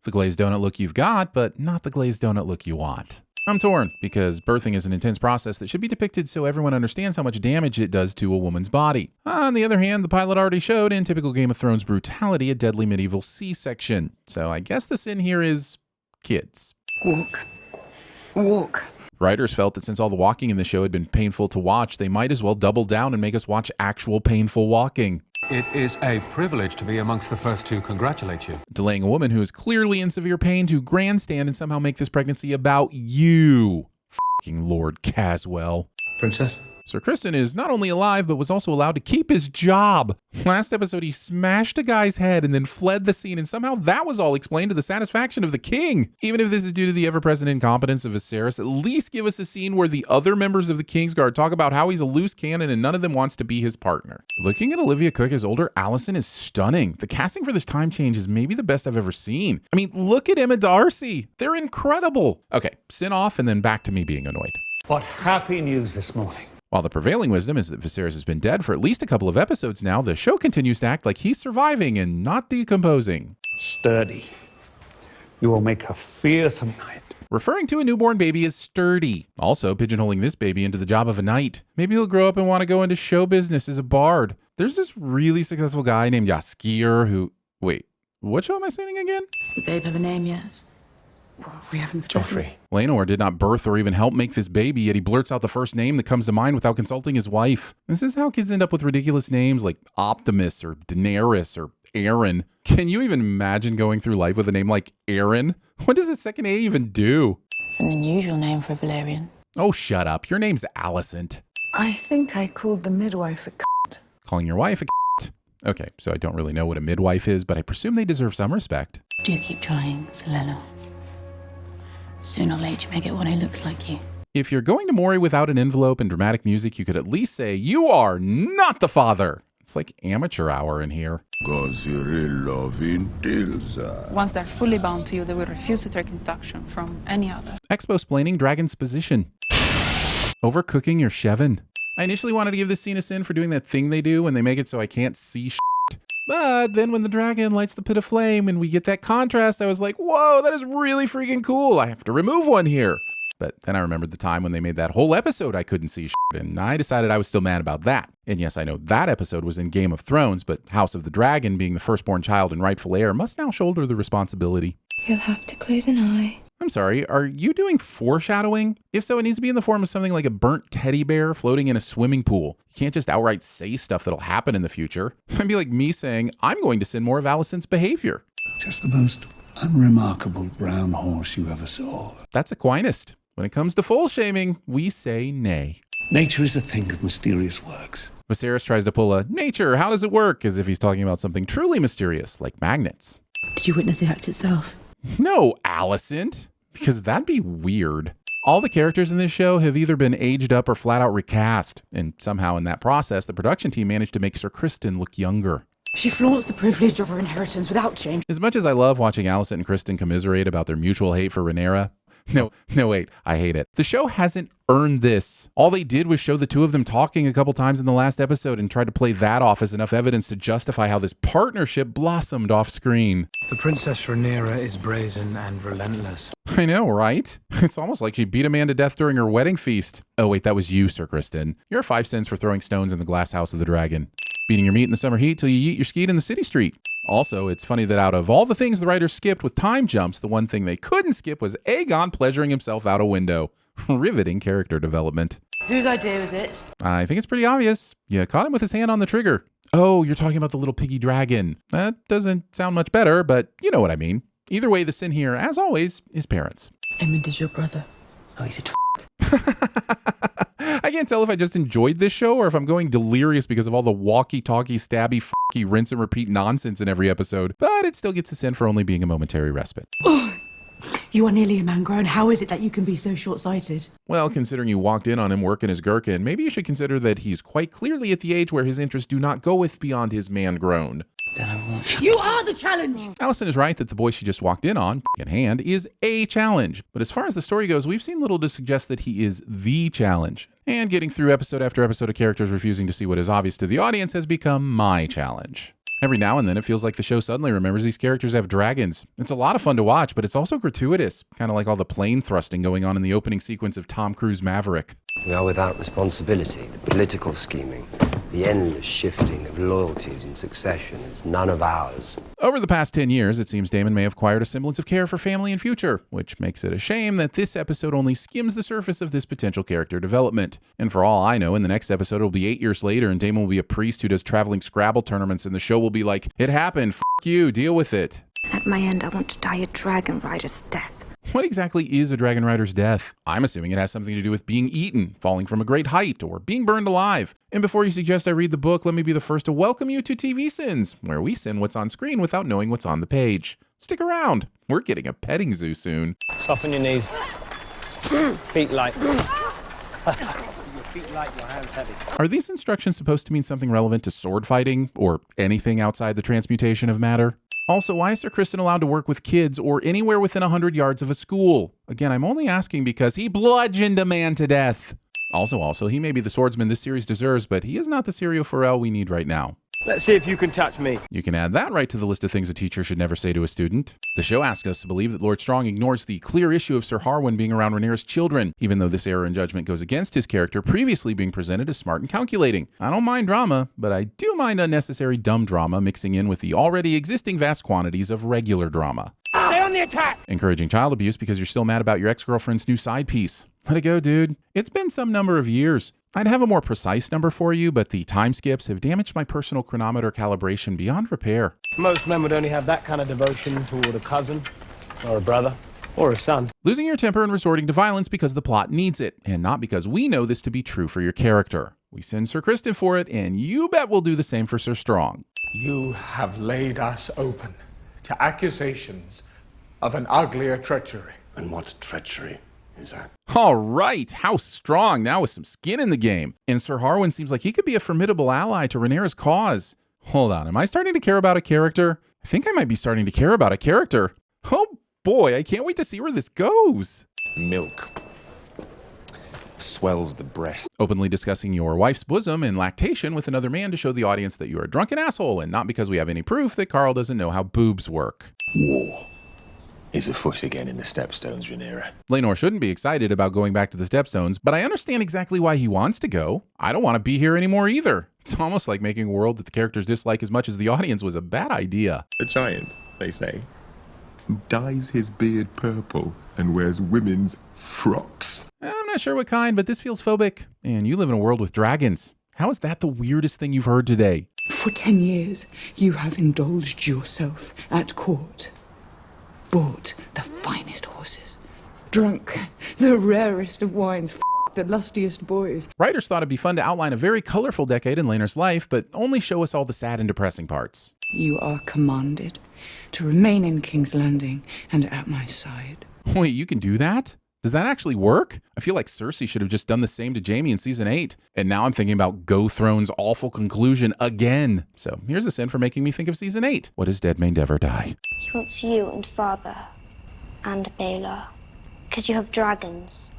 The glazed donut look you've got, but not the glazed donut look you want. I'm torn, because birthing is an intense process that should be depicted so everyone understands how much damage it does to a woman's body. On the other hand, the pilot already showed, in typical Game of Thrones brutality, a deadly medieval C-section. So I guess the sin here is kids. Walk. Writers felt that since all the walking in the show had been painful to watch, they might as well double down and make us watch actual painful walking. It is a privilege to be amongst the first to congratulate you. Delaying a woman who is clearly in severe pain to grandstand and somehow make this pregnancy about you. Fucking Lord Caswell. Princess? Sir Kristen is not only alive, but was also allowed to keep his job. Last episode, he smashed a guy's head and then fled the scene, and somehow that was all explained to the satisfaction of the king. Even if this is due to the ever-present incompetence of Viserys, at least give us a scene where the other members of the Kingsguard talk about how he's a loose cannon and none of them wants to be his partner. Looking at Olivia Cook as older Alicent is stunning. The casting for this time change is maybe the best I've ever seen. I mean, look at Emma Darcy. They're incredible. Okay, sin off and then back to me being annoyed. What happy news this morning. While the prevailing wisdom is that Viserys has been dead for at least a couple of episodes now, the show continues to act like he's surviving and not decomposing. Sturdy. You will make a fearsome knight. Referring to a newborn baby as sturdy. Also pigeonholing this baby into the job of a knight. Maybe he'll grow up and want to go into show business as a bard. There's this really successful guy named Jaskier who... Wait, what show am I saying again? Does the babe have a name yet? We haven't spoken. Joffrey. Laenor did not birth or even help make this baby, yet he blurts out the first name that comes to mind without consulting his wife. This is how kids end up with ridiculous names like Optimus or Daenerys or Aaron. Can you even imagine going through life with a name like Aaron? What does the second A even do? It's an unusual name for a Valyrian. Oh, shut up. Your name's Alicent. I think I called the midwife a Calling your wife a Okay, so I don't really know what a midwife is, but I presume they deserve some respect. Do keep trying, Selena. Sooner or later you may get one who looks like you. If you're going to Mori without an envelope and dramatic music, you could at least say, "You are not the father." It's like amateur hour in here. Once they're fully bound to you, they will refuse to take instruction from any other. Expo-splaining dragon's position. Overcooking your Shevin. I initially wanted to give this scene a sin for doing that thing they do when they make it so I can't see shit. But then when the dragon lights the pit of flame and we get that contrast, I was like, whoa, that is really freaking cool. I have to remove one here. But then I remembered the time when they made that whole episode I couldn't see shit, and I decided I was still mad about that. And yes, I know that episode was in Game of Thrones, but House of the Dragon, being the firstborn child and rightful heir, must now shoulder the responsibility. You'll have to close an eye. I'm sorry, are you doing foreshadowing? If so, it needs to be in the form of something like a burnt teddy bear floating in a swimming pool. You can't just outright say stuff that'll happen in the future. That'd be like me saying, I'm going to sin more of Alicent's behavior. Just the most unremarkable brown horse you ever saw. That's Aquinas. When it comes to foal shaming, we say nay. Nature is a thing of mysterious works. Viserys tries to pull a nature, how does it work? As if he's talking about something truly mysterious, like magnets. Did you witness the act itself? No, Alicent, because that'd be weird. All the characters in this show have either been aged up or flat out recast, and somehow in that process, the production team managed to make Sir Kristen look younger. She flaunts the privilege of her inheritance without shame. As much as I love watching Alicent and Kristen commiserate about their mutual hate for Rhaenyra, no, wait, I hate it. The show hasn't earned this. All they did was show the two of them talking a couple times in the last episode and tried to play that off as enough evidence to justify how this partnership blossomed off screen. The Princess Rhaenyra is brazen and relentless. I know, right? It's almost like she beat a man to death during her wedding feast. Oh wait, that was you, Sir Kristen. You're 5 cents for throwing stones in the glass house of the dragon. Beating your meat in the summer heat till you eat your skeet in the city street. Also, it's funny that out of all the things the writers skipped with time jumps, the one thing they couldn't skip was Aegon pleasuring himself out a window. Riveting character development. Whose idea is it? I think it's pretty obvious. You caught him with his hand on the trigger. Oh, you're talking about the little piggy dragon. That doesn't sound much better, but you know what I mean. Either way, the sin here, as always, is parents. Edmund is your brother. Oh, he's a I can't tell if I just enjoyed this show or if I'm going delirious because of all the walkie-talkie, stabby, rinse and repeat nonsense in every episode, but it still gets a sin for only being a momentary respite. Oh, you are nearly a man grown. How is it that you can be so short-sighted? Well, considering you walked in on him working his gherkin, maybe you should consider that he's quite clearly at the age where his interests do not goeth beyond his man grown. You are the challenge! Alicent is right that the boy she just walked in on, in hand, is a challenge. But as far as the story goes, we've seen little to suggest that he is the challenge. And getting through episode after episode of characters refusing to see what is obvious to the audience has become my challenge. Every now and then, it feels like the show suddenly remembers these characters have dragons. It's a lot of fun to watch, but it's also gratuitous, kind of like all the plane thrusting going on in the opening sequence of Tom Cruise Maverick. We are without responsibility. The political scheming, the endless shifting of loyalties in succession is none of ours. Over the past 10 years, it seems Damon may have acquired a semblance of care for family and future, which makes it a shame that this episode only skims the surface of this potential character development. And for all I know, in the next episode, it'll be 8 years later, and Damon will be a priest who does traveling Scrabble tournaments, and the show will be like, it happened, f*** you, deal with it. At my end, I want to die a dragon rider's death. What exactly is a dragon rider's death? I'm assuming it has something to do with being eaten, falling from a great height, or being burned alive. And before you suggest I read the book, let me be the first to welcome you to TVSins, where we sin what's on screen without knowing what's on the page. Stick around. We're getting a petting zoo soon. Soften your knees. Feet light. Your feet light, your hands heavy. Are these instructions supposed to mean something relevant to sword fighting, or anything outside the transmutation of matter? Also, why is Sir Kristen allowed to work with kids or anywhere within 100 yards of a school? Again, I'm only asking because he bludgeoned a man to death. Also, he may be the swordsman this series deserves, but he is not the Serial Pharrell we need right now. Let's see if you can touch me. You can add that right to the list of things a teacher should never say to a student. The show asks us to believe that Lord Strong ignores the clear issue of Sir Harwin being around Rhaenyra's children, even though this error in judgment goes against his character previously being presented as smart and calculating. I don't mind drama, but I do mind unnecessary dumb drama mixing in with the already existing vast quantities of regular drama. Stay on the attack! Encouraging child abuse because you're still mad about your ex-girlfriend's new side piece. Let it go, dude. It's been some number of years. I'd have a more precise number for you, but the time skips have damaged my personal chronometer calibration beyond repair. Most men would only have that kind of devotion toward a cousin, or a brother, or a son. Losing your temper and resorting to violence because the plot needs it, and not because we know this to be true for your character. We send Sir Kristen for it, and you bet we'll do the same for Sir Strong. You have laid us open to accusations of an uglier treachery. And what treachery is that? All right, how strong, now with some skin in the game. And Sir Harwin seems like he could be a formidable ally to Rhaenyra's cause. Hold on, am I starting to care about a character? I think I might be starting to care about a character. Oh boy, I can't wait to see where this goes. Milk swells the breast. Openly discussing your wife's bosom and lactation with another man to show the audience that you are a drunken asshole, and not because we have any proof that Carl doesn't know how boobs work. War is afoot again in the Stepstones, Rhaenyra. Laenor shouldn't be excited about going back to the Stepstones, but I understand exactly why he wants to go. I don't want to be here anymore either. It's almost like making a world that the characters dislike as much as the audience was a bad idea. A giant, they say, who dyes his beard purple and wears women's frocks. I'm not sure what kind, but this feels phobic. And you live in a world with dragons. How is that the weirdest thing you've heard today? For 10 years, you have indulged yourself at court. Bought the finest horses. Drunk the rarest of wines. The lustiest boys. Writers thought it'd be fun to outline a very colorful decade in Laenor's life, but only show us all the sad and depressing parts. You are commanded to remain in King's Landing and at my side. Wait, you can do that? Does that actually work? I feel like Cersei should have just done the same to Jaime in season 8. And now I'm thinking about Go Throne's awful conclusion again. So here's a sin for making me think of season 8. What does dead maid ever die? He wants you and father and Baelor, because you have dragons.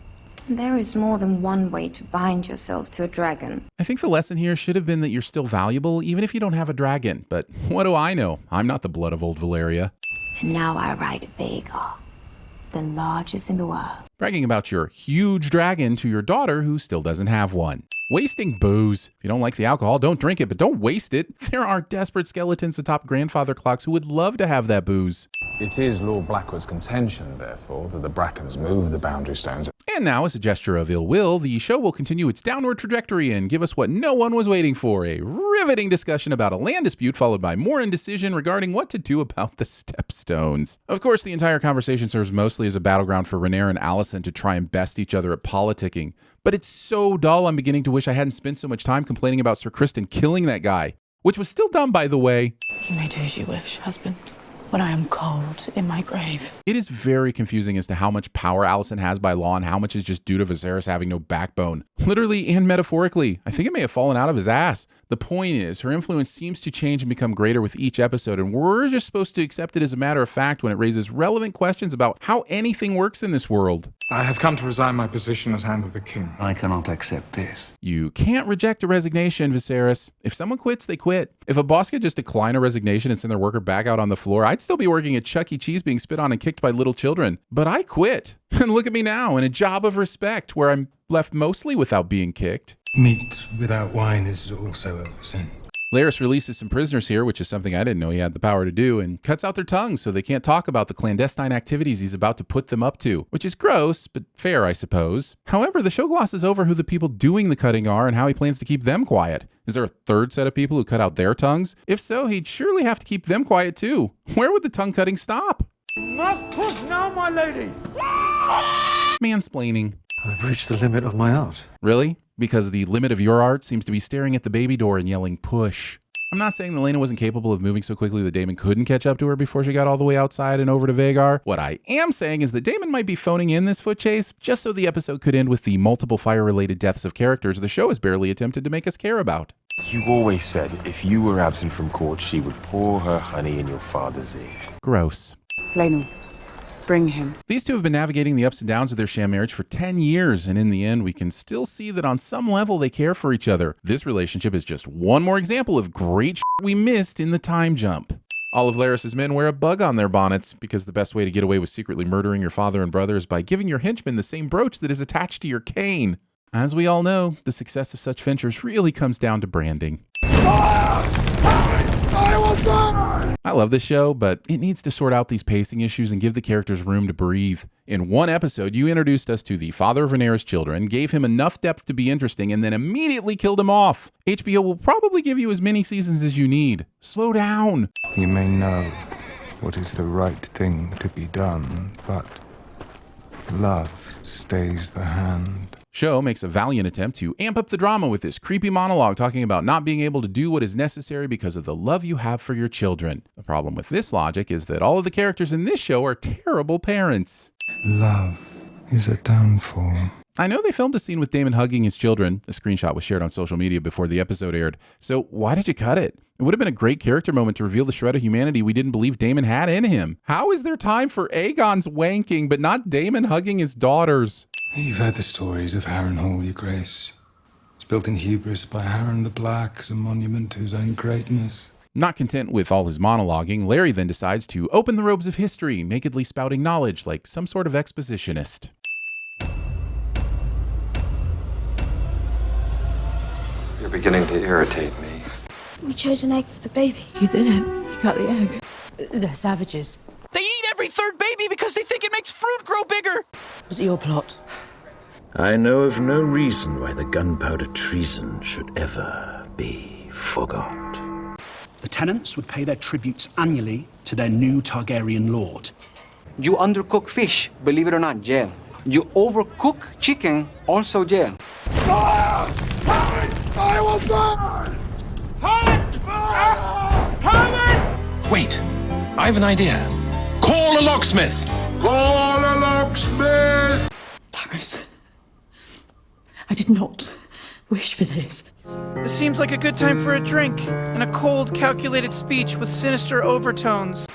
There is more than one way to bind yourself to a dragon. I think the lesson here should have been that you're still valuable even if you don't have a dragon. But what do I know? I'm not the blood of old Valeria. And now I ride a Baelor, the largest in the world. Bragging about your huge dragon to your daughter who still doesn't have one. Wasting booze. If you don't like the alcohol, don't drink it, but don't waste it. There are desperate skeletons atop grandfather clocks who would love to have that booze. It is Lord Blackwood's contention, therefore, that the Brackens move the boundary stones. And now, as a gesture of ill will, the show will continue its downward trajectory and give us what no one was waiting for, a riveting discussion about a land dispute followed by more indecision regarding what to do about the Stepstones. Of course, the entire conversation serves mostly as a battleground for Rhaenyra and Alicent to try and best each other at politicking. But it's so dull, I'm beginning to wish I hadn't spent so much time complaining about Sir Kristen killing that guy. Which was still done, by the way. You may do as you wish, husband, when I am cold in my grave. It is very confusing as to how much power Alicent has by law and how much is just due to Viserys having no backbone. Literally and metaphorically. I think it may have fallen out of his ass. The point is, her influence seems to change and become greater with each episode, and we're just supposed to accept it as a matter of fact when it raises relevant questions about how anything works in this world. I have come to resign my position as Hand of the King. I cannot accept this. You can't reject a resignation, Viserys. If someone quits, they quit. If a boss could just decline a resignation and send their worker back out on the floor, I'd still be working at Chuck E. Cheese being spit on and kicked by little children. But I quit. And look at me now, in a job of respect, where I'm left mostly without being kicked. Meat without wine is also a sin. Larys releases some prisoners here, which is something I didn't know he had the power to do, and cuts out their tongues so they can't talk about the clandestine activities he's about to put them up to, which is gross, but fair, I suppose. However, the show glosses over who the people doing the cutting are and how he plans to keep them quiet. Is there a third set of people who cut out their tongues? If so, he'd surely have to keep them quiet too. Where would the tongue cutting stop? Must push now, my lady! Mansplaining. I've reached the limit of my art. Really? Because the limit of your art seems to be staring at the baby door and yelling, push. I'm not saying that Lena wasn't capable of moving so quickly that Daemon couldn't catch up to her before she got all the way outside and over to Vhagar. What I am saying is that Daemon might be phoning in this foot chase just so the episode could end with the multiple fire-related deaths of characters the show has barely attempted to make us care about. You always said if you were absent from court, she would pour her honey in your father's ear. Gross. Leno, bring him. These two have been navigating the ups and downs of their sham marriage for 10 years, and in the end, we can still see that on some level they care for each other. This relationship is just one more example of great shit we missed in the time jump. All of Larys' men wear a bug on their bonnets, because the best way to get away with secretly murdering your father and brother is by giving your henchmen the same brooch that is attached to your cane. As we all know, the success of such ventures really comes down to branding. I love this show, but it needs to sort out these pacing issues and give the characters room to breathe. In one episode, you introduced us to the father of Rhaenyra's children, gave him enough depth to be interesting, and then immediately killed him off. HBO will probably give you as many seasons as you need. Slow down. You may know what is the right thing to be done, but love stays the hand. Show makes a valiant attempt to amp up the drama with this creepy monologue talking about not being able to do what is necessary because of the love you have for your children. The problem with this logic is that all of the characters in this show are terrible parents. Love is a downfall. I know they filmed a scene with Daemon hugging his children. A screenshot was shared on social media before the episode aired. So why did you cut it? It would have been a great character moment to reveal the shred of humanity we didn't believe Daemon had in him. How is there time for Aegon's wanking, but not Daemon hugging his daughters? You've heard the stories of Harrenhal, your grace. It's built in hubris by Harren the Black as a monument to his own greatness. Not content with all his monologuing, Larry then decides to open the robes of history, nakedly spouting knowledge like some sort of expositionist. You're beginning to irritate me. We chose an egg for the baby. You didn't. You got the egg. They're savages. They eat every third baby because they think it makes fruit grow bigger! Was it your plot? I know of no reason why the gunpowder treason should ever be forgot. The tenants would pay their tributes annually to their new Targaryen lord. You undercook fish, believe it or not, jail. You overcook chicken, also jail. I will burn! Wait, I have an idea. Call a locksmith! Call a locksmith! Paris, I did not wish for this. This seems like a good time for a drink and a cold, calculated speech with sinister overtones.